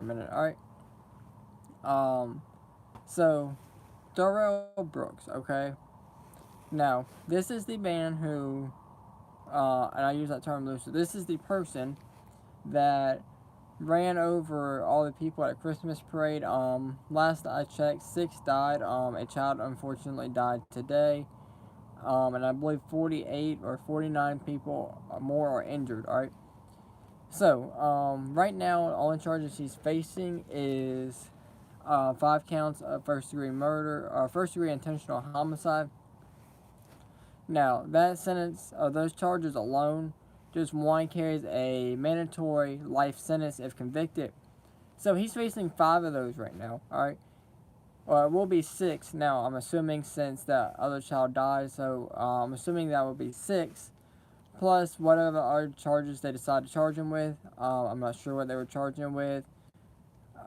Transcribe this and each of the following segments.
minute, alright? So, Darrell Brooks, okay? Now, this is the man who, and I use that term loosely, this is the person that ran over all the people at a Christmas parade. Last I checked, 6 died. A child unfortunately died today. And I believe 48 or 49 people more are injured. All right. So, right now, all the charges he's facing is 5 counts of first-degree murder, or first-degree intentional homicide. Now, that sentence, those charges alone, just one carries a mandatory life sentence if convicted. So he's facing 5 of those right now. All right. Well, it will be 6 now. I'm assuming since that other child died, so I'm assuming that will be 6 plus whatever other charges they decide to charge him with. I'm not sure what they were charging him with.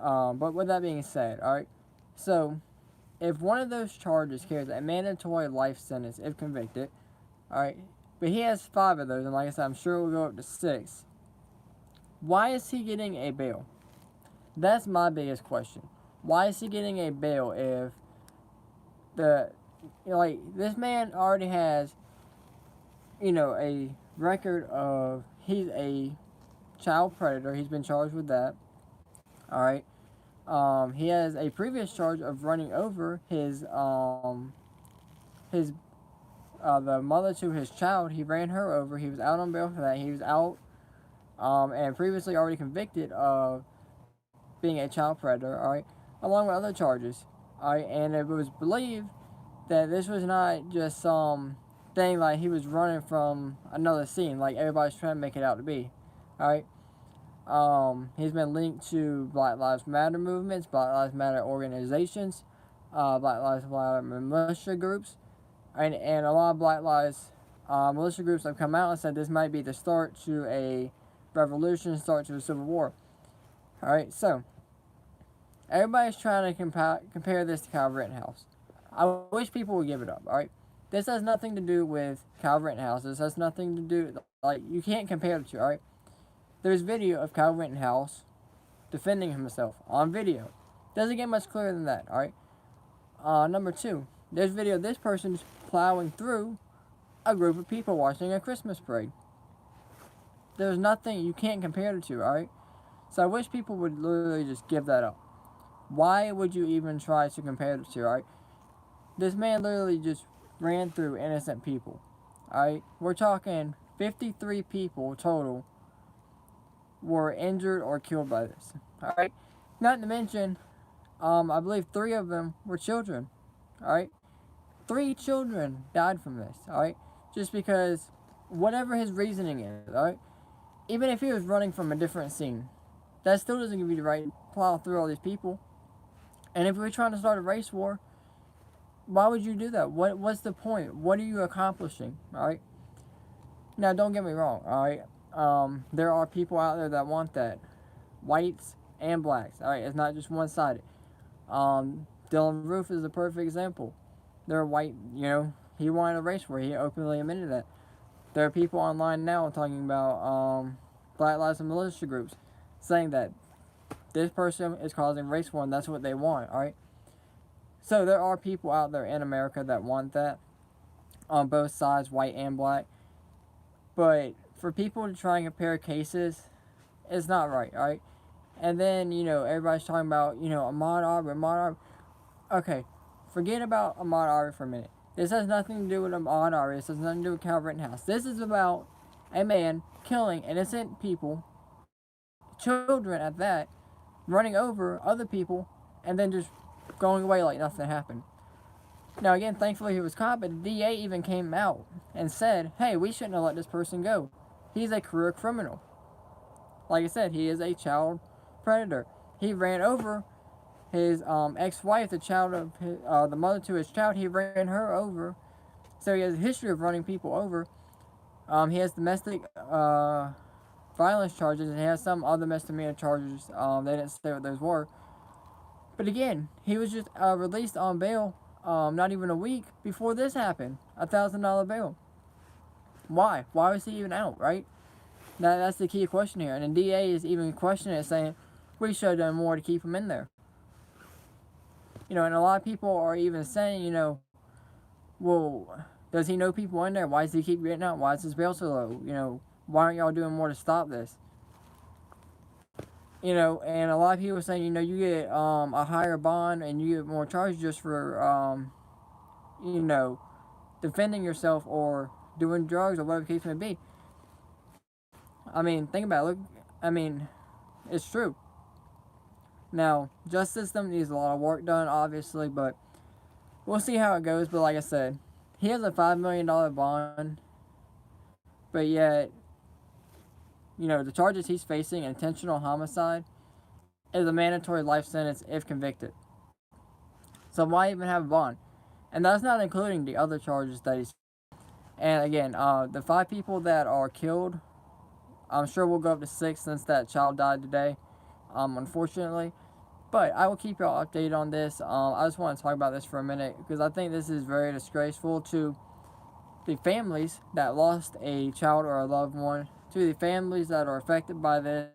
But with that being said, all right. So if one of those charges carries a mandatory life sentence if convicted, all right, but he has 5 of those, and like I said, I'm sure it will go up to 6. Why is he getting a bail? That's my biggest question. Why is he getting a bail if the, like, this man already has, a record of, he's a child predator. He's been charged with that. All right. He has a previous charge of running over his the mother to his child. He ran her over. He was out on bail for that. He was out, and previously already convicted of being a child predator. All right, along with other charges. All right, and it was believed that this was not just some thing like he was running from another scene, like everybody's trying to make it out to be. All right. He's been linked to Black Lives Matter movements, Black Lives Matter organizations, Black Lives Matter militia groups, and a lot of Black Lives militia groups have come out and said this might be the start to a revolution, start to a civil war. All right, so everybody's trying to compare this to Kyle Rittenhouse. I wish people would give it up. All right, this has nothing to do with Kyle Rittenhouse. This has nothing to do, like, you can't compare the two. All right. There's video of Kyle Rittenhouse defending himself on video. Doesn't get much clearer than that, alright? Number 2, there's video of this person plowing through a group of people watching a Christmas parade. There's nothing, you can't compare the two, alright? So I wish people would literally just give that up. Why would you even try to compare the two, alright? This man literally just ran through innocent people, alright? We're talking 53 people total were injured or killed by this. Alright? Not to mention, I believe 3 of them were children. Alright? 3 children died from this. Alright? Just because whatever his reasoning is, alright? Even if he was running from a different scene, that still doesn't give you the right to plow through all these people. And if we're trying to start a race war, why would you do that? What's the point? What are you accomplishing? Alright? Now, don't get me wrong, alright? There are people out there that want that. Whites and blacks. Alright, it's not just one-sided. Dylan Roof is a perfect example. They're white, he wanted a race war. He openly admitted that. There are people online now talking about Black Lives and militia groups saying that this person is causing race war and that's what they want, alright? So there are people out there in America that want that on both sides, white and black. But for people to try and compare cases, it's not right, alright? And then, everybody's talking about, Ahmaud Arbery. Okay, forget about Ahmaud Arbery for a minute. This has nothing to do with Ahmaud Arbery. This has nothing to do with Kyle Rittenhouse. This is about a man killing innocent people, children at that, running over other people, and then just going away like nothing happened. Now, again, thankfully he was caught, but the DA even came out and said, hey, we shouldn't have let this person go. He's a career criminal. Like I said, he is a child predator. He ran over his ex-wife, the child of his, the mother to his child. He ran her over. So he has a history of running people over. He has domestic violence charges, and he has some other misdemeanor charges. They didn't say what those were. But again, he was just released on bail not even a week before this happened. $1,000 bail. Why? Why was he even out, right? That's the key question here. And the DA is even questioning it, saying, we should have done more to keep him in there. And a lot of people are even saying, well, does he know people in there? Why does he keep getting out? Why is his bail so low? Why aren't y'all doing more to stop this? And a lot of people are saying, you get a higher bond and you get more charges just for, you know, defending yourself or doing drugs or whatever the case may be. I mean, think about it. Look, I mean, it's true. Now, justice system needs a lot of work done, obviously, but we'll see how it goes. But like I said, he has a $5 million bond, but yet, the charges he's facing, intentional homicide, is a mandatory life sentence if convicted. So why even have a bond? And that's not including the other charges that he's. And again, the 5 people that are killed, I'm sure we'll go up to 6 since that child died today, unfortunately. But I will keep y'all updated on this. I just want to talk about this for a minute because I think this is very disgraceful to the families that lost a child or a loved one, to the families that are affected by this,